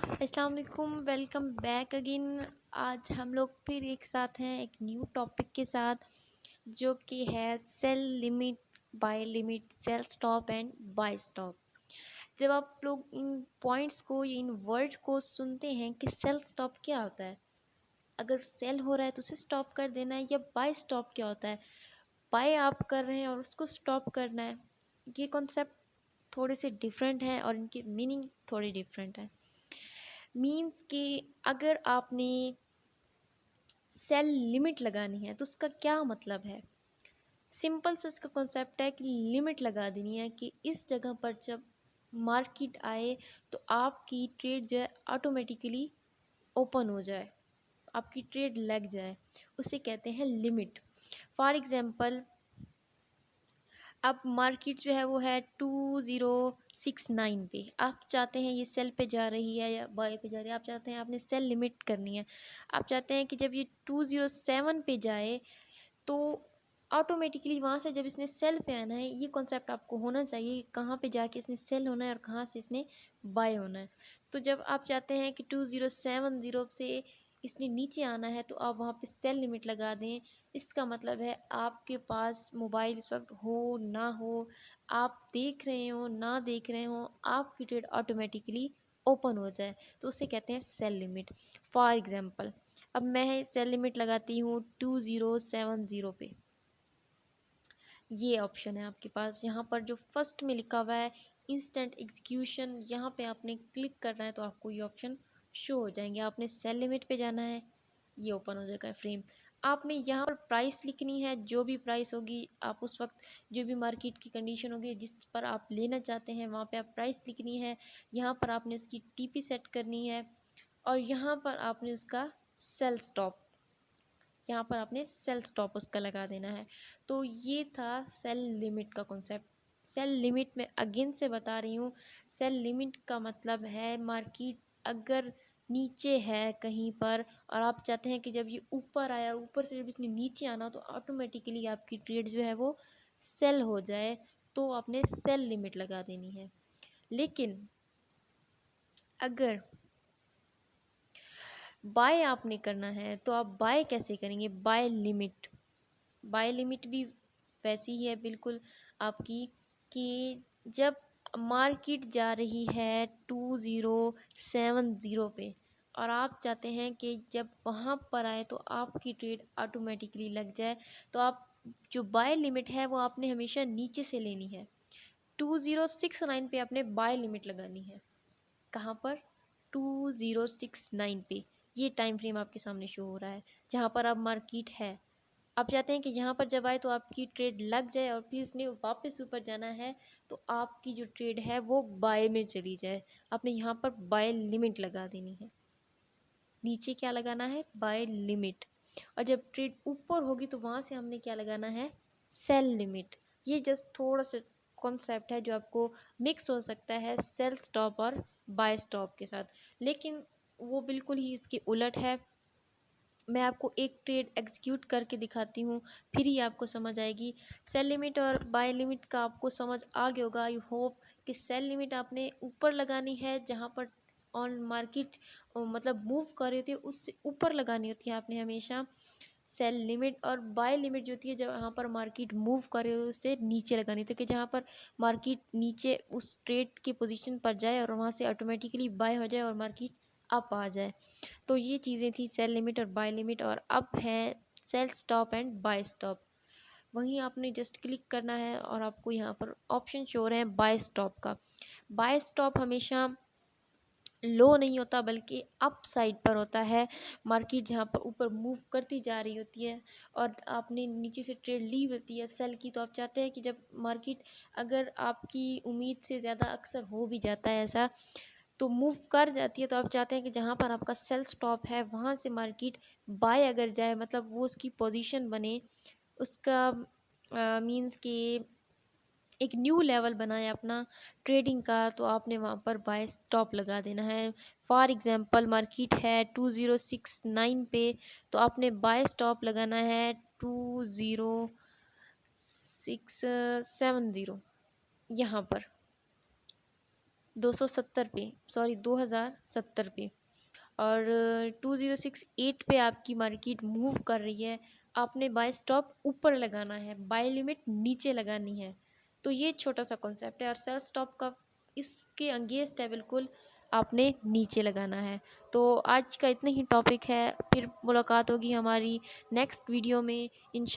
अस्सलाम वालेकुम, welcome back again. आज हम लोग फिर एक साथ हैं एक न्यू टॉपिक के साथ, जो कि है sell limit, buy limit, sell stop and buy stop. जब आप लोग इन पॉइंट्स को, इन वर्ड को सुनते हैं कि सेल स्टॉप क्या होता है, अगर सेल हो रहा है तो उसे स्टॉप कर देना है, या बाय स्टॉप क्या होता है, बाय आप कर रहे हैं और उसको स्टॉप करना है। ये कॉन्सेप्ट थोड़े से डिफरेंट है और इनकी मीनिंग थोड़ी डिफरेंट है। मीन्स कि अगर आपने सेल लिमिट लगानी है तो उसका क्या मतलब है। सिंपल से इसका कॉन्सेप्ट है कि लिमिट लगा देनी है कि इस जगह पर जब मार्केट आए तो आपकी ट्रेड जो है ऑटोमेटिकली ओपन हो जाए, आपकी ट्रेड लग जाए, उसे कहते हैं लिमिट। फॉर एग्जांपल, अब मार्केट जो है वो है 2069 पे, आप चाहते हैं ये सेल पे जा रही है या बाय पे जा रही है, आप चाहते हैं, आपने सेल लिमिट करनी है। आप चाहते हैं कि जब ये 207 पे जाए तो ऑटोमेटिकली वहाँ से जब इसने सेल पे आना है, ये कॉन्सेप्ट आपको होना चाहिए कहाँ पे जाके इसने सेल होना है और कहाँ से इसने बाय होना है। तो जब आप चाहते हैं कि 2070 से इसने नीचे आना है तो आप वहाँ पे सेल लिमिट लगा दें। इसका मतलब है आपके पास मोबाइल इस वक्त हो ना हो, आप देख रहे हो ना देख रहे हो, आपकी ट्रेड ऑटोमेटिकली ओपन हो जाए, तो उसे कहते हैं सेल लिमिट। फॉर एग्जांपल, अब मैं सेल लिमिट लगाती हूँ 2070 पे। ये ऑप्शन है आपके पास, यहाँ पर जो फर्स्ट में लिखा हुआ है इंस्टेंट एग्जीक्यूशन, यहाँ पे आपने क्लिक करना है तो आपको ये ऑप्शन शो हो जाएंगे। आपने सेल लिमिट पे जाना है, ये ओपन हो जाएगा फ्रेम। आपने यहाँ पर प्राइस लिखनी है, जो भी प्राइस होगी आप उस वक्त, जो भी मार्केट की कंडीशन होगी जिस पर आप लेना चाहते हैं वहाँ पे आप प्राइस लिखनी है। यहाँ पर आपने उसकी टीपी सेट करनी है और यहाँ पर आपने उसका सेल स्टॉप, यहाँ पर आपने सेल स्टॉप उसका लगा देना है। तो ये था सेल लिमिट का कॉन्सेप्ट। सेल लिमिट में अगेन से बता रही हूँ, सेल लिमिट का मतलब है मार्केट अगर नीचे है कहीं पर और आप चाहते हैं कि जब ये ऊपर आया और ऊपर से जब इसने नीचे आना तो ऑटोमेटिकली आपकी ट्रेड जो है वो सेल हो जाए, तो आपने सेल लिमिट लगा देनी है। लेकिन अगर बाय आपने करना है तो आप बाय कैसे करेंगे, बाय लिमिट। बाय लिमिट भी वैसी ही है बिल्कुल आपकी, कि जब मार्केट जा रही है 2070 पे और आप चाहते हैं कि जब वहाँ पर आए तो आपकी ट्रेड ऑटोमेटिकली लग जाए, तो आप जो बाय लिमिट है वो आपने हमेशा नीचे से लेनी है। 2069 पे आपने बाय लिमिट लगानी है। कहाँ पर? 2069 पे। ये टाइम फ्रेम आपके सामने शो हो रहा है जहाँ पर अब मार्केट है। आप चाहते हैं कि यहाँ पर जब आए तो आपकी ट्रेड लग जाए और फिर इसने वापस ऊपर जाना है तो आपकी जो ट्रेड है वो बाय में चली जाए। आपने यहाँ पर बाय लिमिट लगा देनी है। नीचे क्या लगाना है? Buy limit. और जब ट्रेड ऊपर होगी तो वहाँ से हमने क्या लगाना है? Sell limit. ये जस्ट थोड़ा सा कॉन्सेप्ट है जो आपको मिक्स हो सकता है सेल स्टॉप और बाय स्टॉप के साथ, लेकिन वो बिल्कुल ही इसके उलट है। मैं आपको एक ट्रेड एग्जीक्यूट करके दिखाती हूँ, फिर ही आपको समझ आएगी। सेल लिमिट और बाय लिमिट का आपको समझ आ गया होगा, आई होप कि सेल लिमिट आपने ऊपर लगानी है जहाँ पर ऑन मार्केट मतलब मूव कर रही होती है उससे ऊपर लगानी होती है आपने हमेशा सेल लिमिट। और बाय लिमिट जो होती है जहाँ पर मार्केट मूव कर रही हो उससे नीचे लगानी होती है, कि जहाँ पर मार्केट नीचे उस ट्रेड की पोजीशन पर जाए और वहाँ से ऑटोमेटिकली बाय हो जाए और मार्केट अप आ जाए। तो ये चीज़ें थी सेल लिमिट और बाय लिमिट, और अब है sell stop and buy stop. वहीं आपने जस्ट क्लिक करना है और आपको यहाँ पर ऑप्शन शो रहे हैं बाय स्टॉप का। बाय स्टॉप हमेशा लो नहीं होता बल्कि अप साइड पर होता है। मार्केट जहाँ पर ऊपर मूव करती जा रही होती है और आपने नीचे से ट्रेड ली होती है सेल की, तो आप चाहते हैं कि जब मार्केट, अगर आपकी उम्मीद से ज़्यादा अक्सर हो भी जाता है ऐसा, तो मूव कर जाती है, तो आप चाहते हैं कि जहाँ पर आपका सेल स्टॉप है वहाँ से मार्केट बाय अगर जाए, मतलब वो उसकी पोजीशन बने, उसका मींस कि एक न्यू लेवल बनाए अपना ट्रेडिंग का, तो आपने वहाँ पर बाय स्टॉप लगा देना है। फॉर एग्जांपल मार्केट है 2069 पे, तो आपने बाय स्टॉप लगाना है 2070 यहाँ पर। 270 पे, सॉरी 2070 पे, और 2068 पे आपकी मार्केट मूव कर रही है। आपने बाय स्टॉप ऊपर लगाना है, बाय लिमिट नीचे लगानी है। तो ये छोटा सा कॉन्सेप्ट है, और सेल स्टॉप का इसके अगेंस्ट है बिल्कुल, आपने नीचे लगाना है। तो आज का इतना ही टॉपिक है, फिर मुलाकात होगी हमारी नेक्स्ट वीडियो में।